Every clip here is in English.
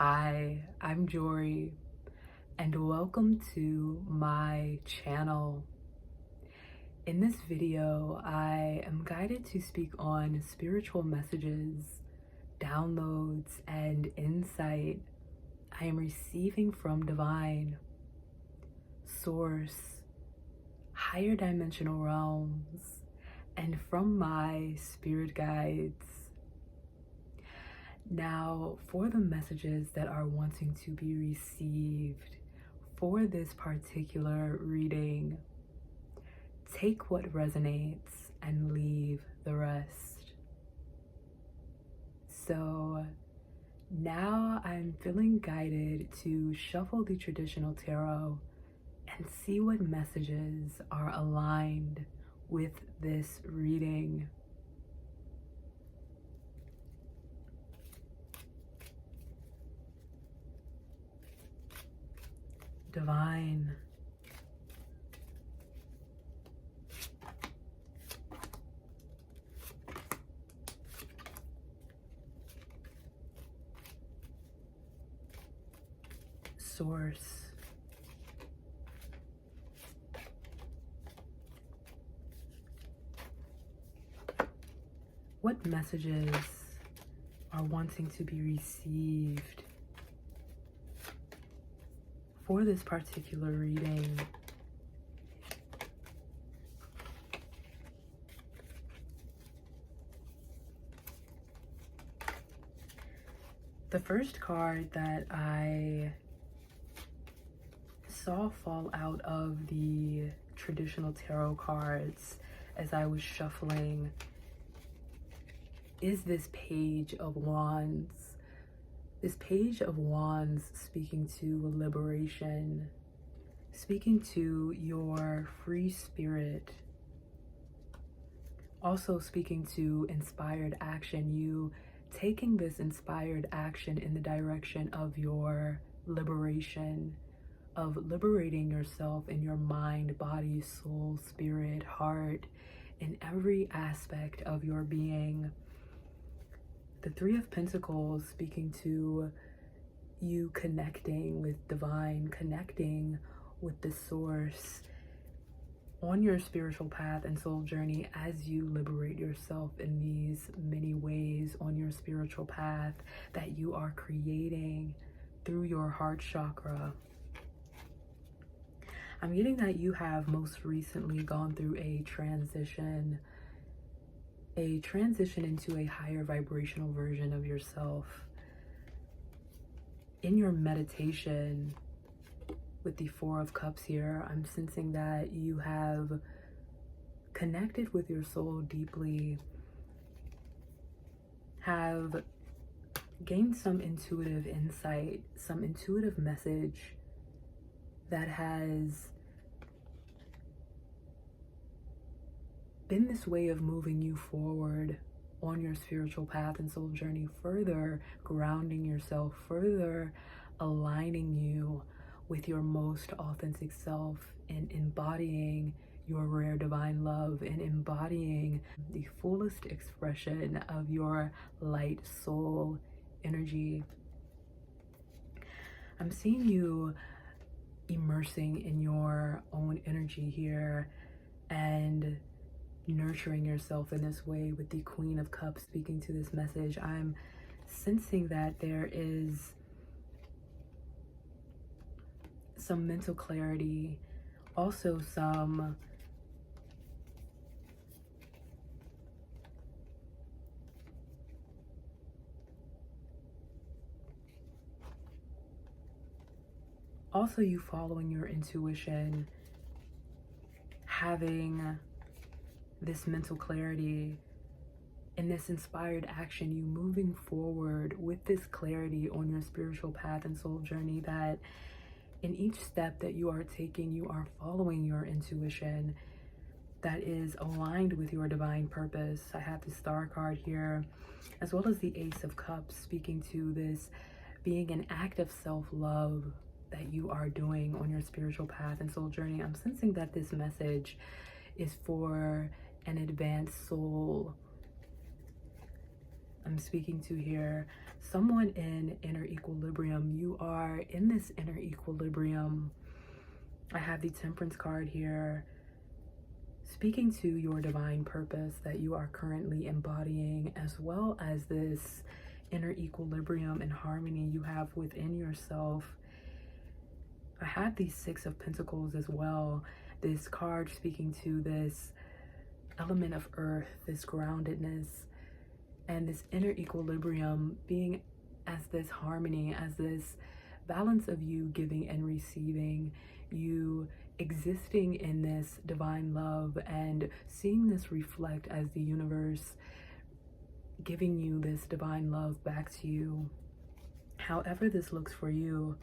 Hi, I'm Jory, and welcome to my channel. In this video, I am guided to speak on spiritual messages, downloads, and insight I am receiving from divine, source, higher dimensional realms, and from my spirit guides. Now, for the messages that are wanting to be received for this particular reading, take what resonates and leave the rest. So now I'm feeling guided to shuffle the traditional tarot and see what messages are aligned with this reading. Divine, source, what messages are wanting to be received for this particular reading? The first card that I saw fall out of the traditional tarot cards as I was shuffling is this Page of Wands. This Page of Wands speaking to liberation, speaking to your free spirit, also speaking to inspired action, you taking this inspired action in the direction of your liberation, of liberating yourself in your mind, body, soul, spirit, heart, in every aspect of your being. The Three of Pentacles speaking to you connecting with divine, connecting with the source on your spiritual path and soul journey as you liberate yourself in these many ways on your spiritual path that you are creating through your heart chakra. I'm getting that you have most recently gone through a transition into a higher vibrational version of yourself. In your meditation with the Four of Cups here, I'm sensing that you have connected with your soul deeply, have gained some intuitive insight, some intuitive message that has been this way of moving you forward on your spiritual path and soul journey, further grounding yourself, further aligning you with your most authentic self and embodying your rare divine love and embodying the fullest expression of your light soul energy. I'm seeing you immersing in your own energy here and nurturing yourself in this way with the Queen of Cups speaking to this message. I'm sensing that there is some mental clarity, also some you following your intuition, having this mental clarity and this inspired action, you moving forward with this clarity on your spiritual path and soul journey, that in each step that you are taking, you are following your intuition that is aligned with your divine purpose. I have the Star card here, as well as the Ace of Cups, speaking to this being an act of self-love that you are doing on your spiritual path and soul journey. I'm sensing that this message is for an advanced soul I'm speaking to here someone in inner equilibrium. You are in this inner equilibrium. I have the Temperance card here, speaking to your divine purpose that you are currently embodying, as well as this inner equilibrium and harmony you have within yourself. I have the Six of Pentacles as well. This card speaking to this element of earth, this groundedness, and this inner equilibrium being as this harmony, as this balance of you giving and receiving, you existing in this divine love and seeing this reflect as the universe giving you this divine love back to you. However this looks for you,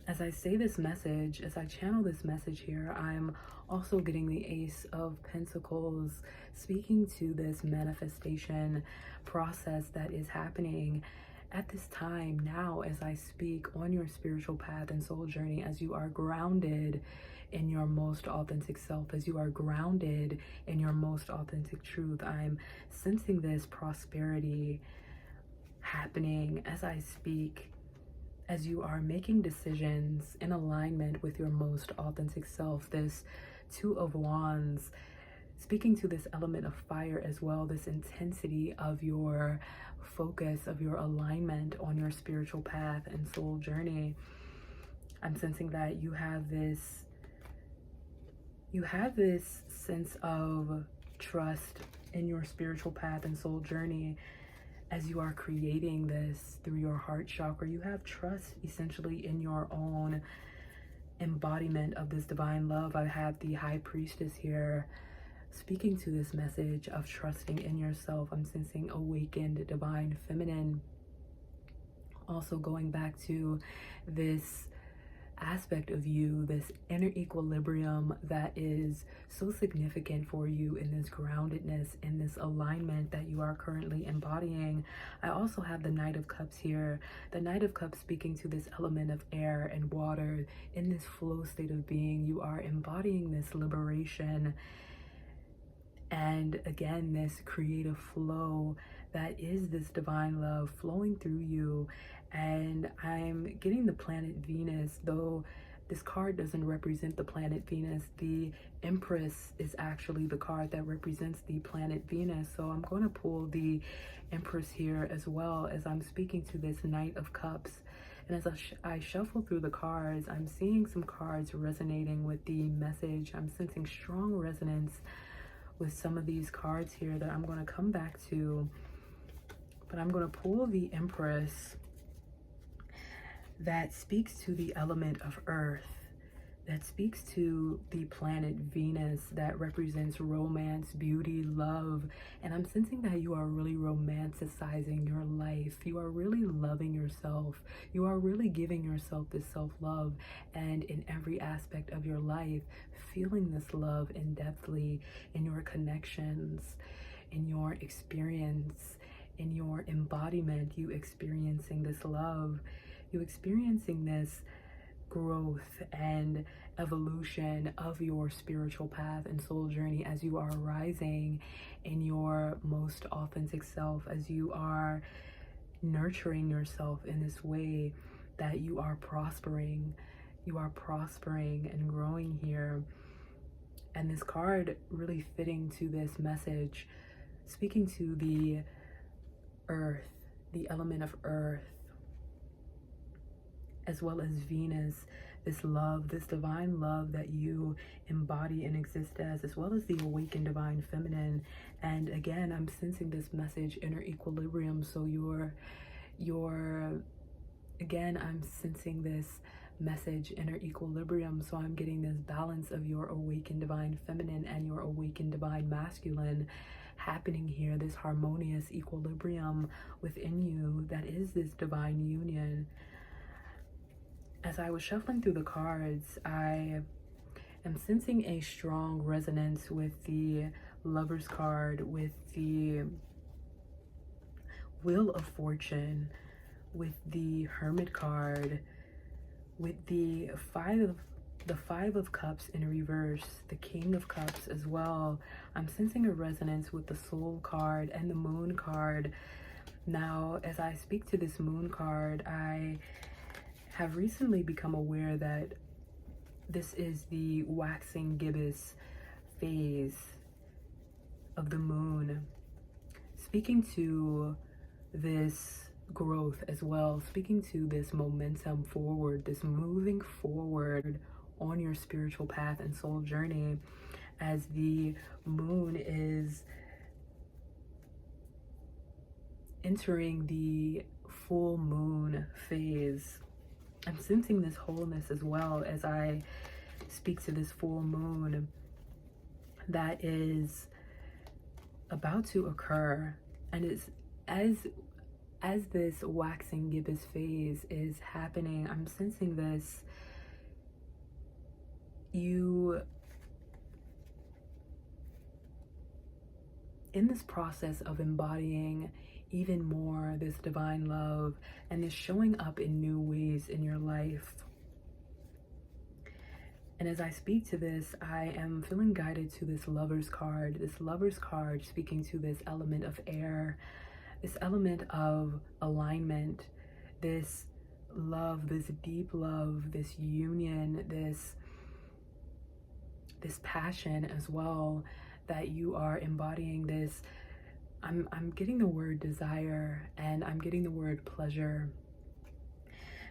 as I say this message, as I channel this message here, I'm also getting the Ace of Pentacles, speaking to this manifestation process that is happening at this time now as I speak on your spiritual path and soul journey, as you are grounded in your most authentic self, as you are grounded in your most authentic truth. I'm sensing this prosperity happening as I speak, as you are making decisions in alignment with your most authentic self. This Two of Wands, speaking to this element of fire as well, this intensity of your focus, of your alignment on your spiritual path and soul journey. I'm sensing that you have this sense of trust in your spiritual path and soul journey. As you are creating this through your heart chakra, you have trust essentially in your own embodiment of this divine love. I have the High Priestess here, speaking to this message of trusting in yourself. I'm sensing awakened divine feminine. Also going back to this aspect of you, this inner equilibrium that is so significant for you in this groundedness, in this alignment that you are currently embodying. I also have the Knight of Cups here. The Knight of Cups speaking to this element of air and water. In this flow state of being, you are embodying this liberation and again this creative flow that is this divine love flowing through you. And I'm getting the planet Venus, though this card doesn't represent the planet Venus. The Empress is actually the card that represents the planet Venus. So I'm going to pull the Empress here as well as I'm speaking to this Knight of Cups. And as I shuffle through the cards, I'm seeing some cards resonating with the message. I'm sensing strong resonance with some of these cards here that I'm going to come back to. But I'm going to pull the Empress, that speaks to the element of earth, that speaks to the planet Venus, that represents romance, beauty, love. And I'm sensing that you are really romanticizing your life. You are really loving yourself. You are really giving yourself this self-love, and in every aspect of your life, feeling this love in depthly, in your connections, in your experience, in your embodiment, you experiencing this love, you experiencing this growth and evolution of your spiritual path and soul journey as you are rising in your most authentic self, as you are nurturing yourself in this way that you are prospering and growing here. And this card really fitting to this message, speaking to the earth, the element of earth, as well as Venus, this love, this divine love that you embody and exist as well as the awakened divine feminine. And again, I'm sensing this message, inner equilibrium. So again, I'm sensing this message, inner equilibrium. So I'm getting this balance of your awakened divine feminine and your awakened divine masculine happening here, this harmonious equilibrium within you that is this divine union. As I was shuffling through the cards, I am sensing a strong resonance with the Lover's card, with the Wheel of Fortune, with the Hermit card, with the the Five of Cups in reverse, the King of Cups as well. I'm sensing a resonance with the Soul card and the Moon card. Now, as I speak to this Moon card, I have recently become aware that this is the waxing gibbous phase of the moon, speaking to this growth as well, speaking to this momentum forward, this moving forward on your spiritual path and soul journey, as the moon is entering the full moon phase. I'm sensing this wholeness as well as I speak to this full moon that is about to occur. And it's as this waxing gibbous phase is happening, I'm sensing this, you in this process of embodying even more this divine love and this showing up in new ways in your life. And as I speak to this, I am feeling guided to this Lover's card speaking to this element of air, this element of alignment, this love, this deep love, this union, this passion as well, that you are embodying this. I'm getting the word desire, and I'm getting the word pleasure.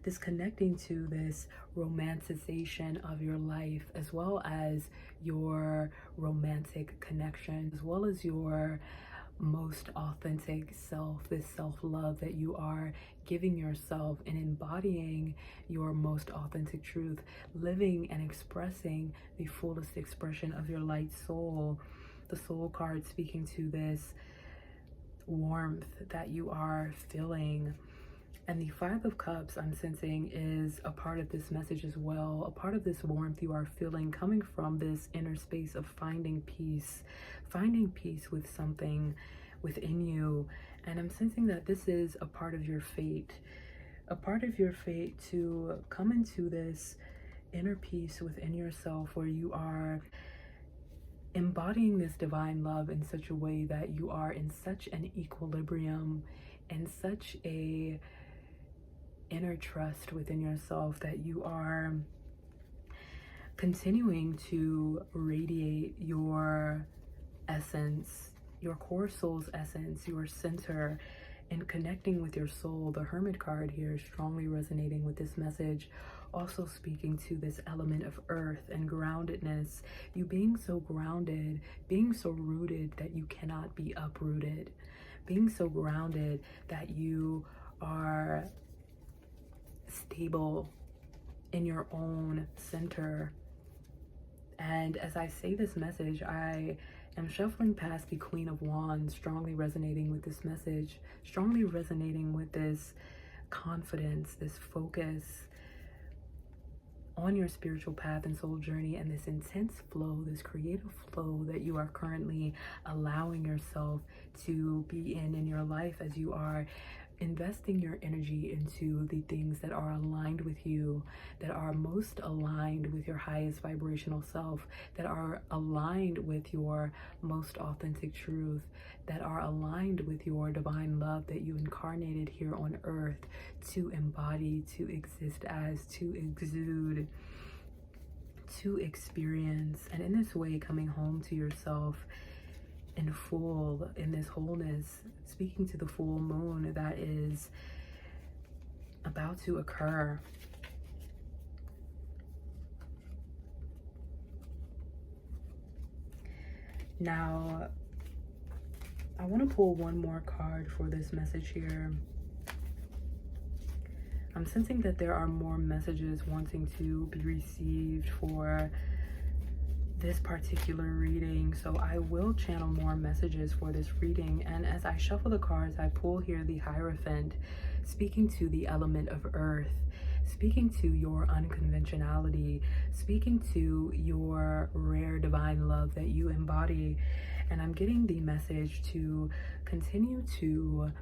This connecting to this romanticization of your life, as well as your romantic connection, as well as your most authentic self, this self-love that you are giving yourself and embodying your most authentic truth, living and expressing the fullest expression of your light soul. The Soul card speaking to this warmth that you are feeling. And the Five of Cups, I'm sensing, is a part of this message as well, a part of this warmth you are feeling coming from this inner space of finding peace with something within you. And I'm sensing that this is a part of your fate to come into this inner peace within yourself, where you are embodying this divine love in such a way that you are in such an equilibrium and such a inner trust within yourself, that you are continuing to radiate your essence, your core soul's essence, your center, and connecting with your soul. The Hermit card here is strongly resonating with this message, also speaking to this element of earth and groundedness, you being so grounded, being so rooted that you cannot be uprooted, being so grounded that you are stable in your own center. And as I say this message, I am shuffling past the Queen of Wands, strongly resonating with this message, strongly resonating with this confidence, this focus on your spiritual path and soul journey, and this intense flow, this creative flow that you are currently allowing yourself to be in your life, as you are investing your energy into the things that are aligned with you, that are most aligned with your highest vibrational self, that are aligned with your most authentic truth, that are aligned with your divine love that you incarnated here on earth to embody, to exist as, to exude, to experience. And in this way, coming home to yourself in full, in this wholeness, speaking to the full moon that is about to occur. Now, I want to pull one more card for this message here. I'm sensing that there are more messages wanting to be received for this particular reading, so I will channel more messages for this reading. And as I shuffle the cards, I pull here the Hierophant, speaking to the element of earth, speaking to your unconventionality, speaking to your rare divine love that you embody. And I'm getting the message to continue to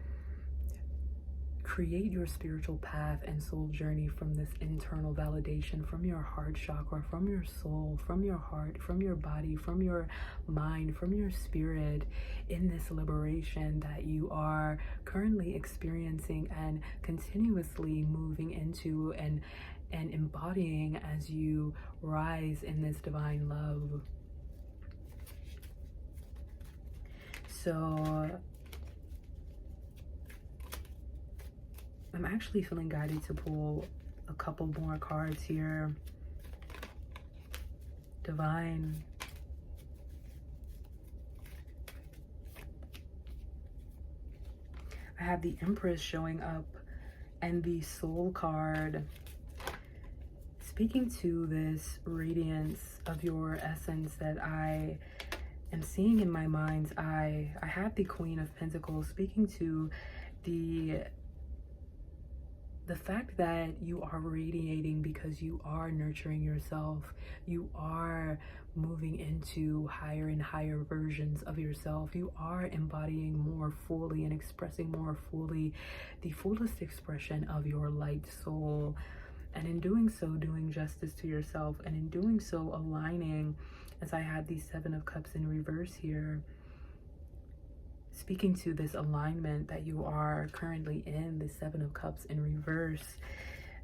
create your spiritual path and soul journey from this internal validation, from your heart chakra, from your soul, from your heart, from your body, from your mind, from your spirit, in this liberation that you are currently experiencing and continuously moving into and embodying as you rise in this divine love. So I'm actually feeling guided to pull a couple more cards here. Divine. I have the Empress showing up and the Soul card, speaking to this radiance of your essence that I am seeing in my mind's eye. I have the Queen of Pentacles speaking to the fact that you are radiating because you are nurturing yourself. You are moving into higher and higher versions of yourself. You are embodying more fully and expressing more fully the fullest expression of your light soul. And in doing so, doing justice to yourself, and in doing so, aligning, as I had the Seven of Cups in reverse here, speaking to this alignment that you are currently in, the Seven of Cups in reverse,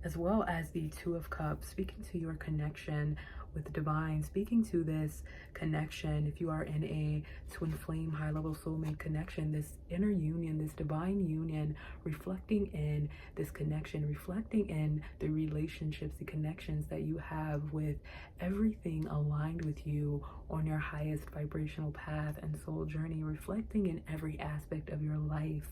as well as the Two of Cups, speaking to your connection with divine, speaking to this connection, if you are in a twin flame high level soulmate connection, this inner union, this divine union, reflecting in this connection, reflecting in the relationships, the connections that you have with everything aligned with you on your highest vibrational path and soul journey, reflecting in every aspect of your life,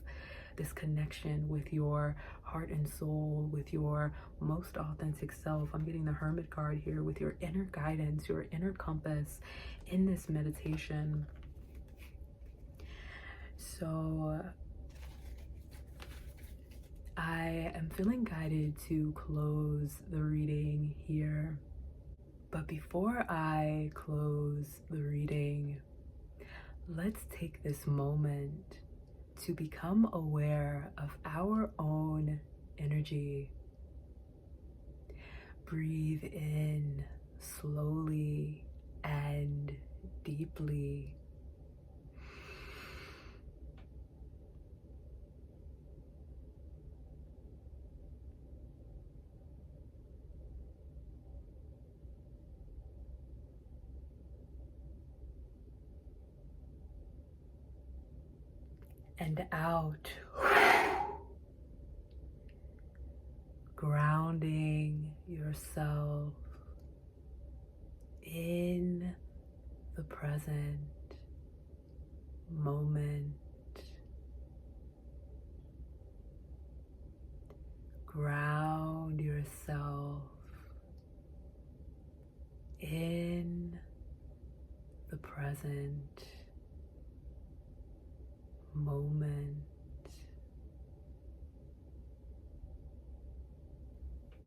this connection with your heart and soul, with your most authentic self. I'm getting the Hermit card here, with your inner guidance, your inner compass in this meditation. So I am feeling guided to close the reading here. But before I close the reading, let's take this moment to become aware of our own energy. Breathe in slowly and deeply. And out. Grounding yourself in the present moment. Ground yourself in the present moment.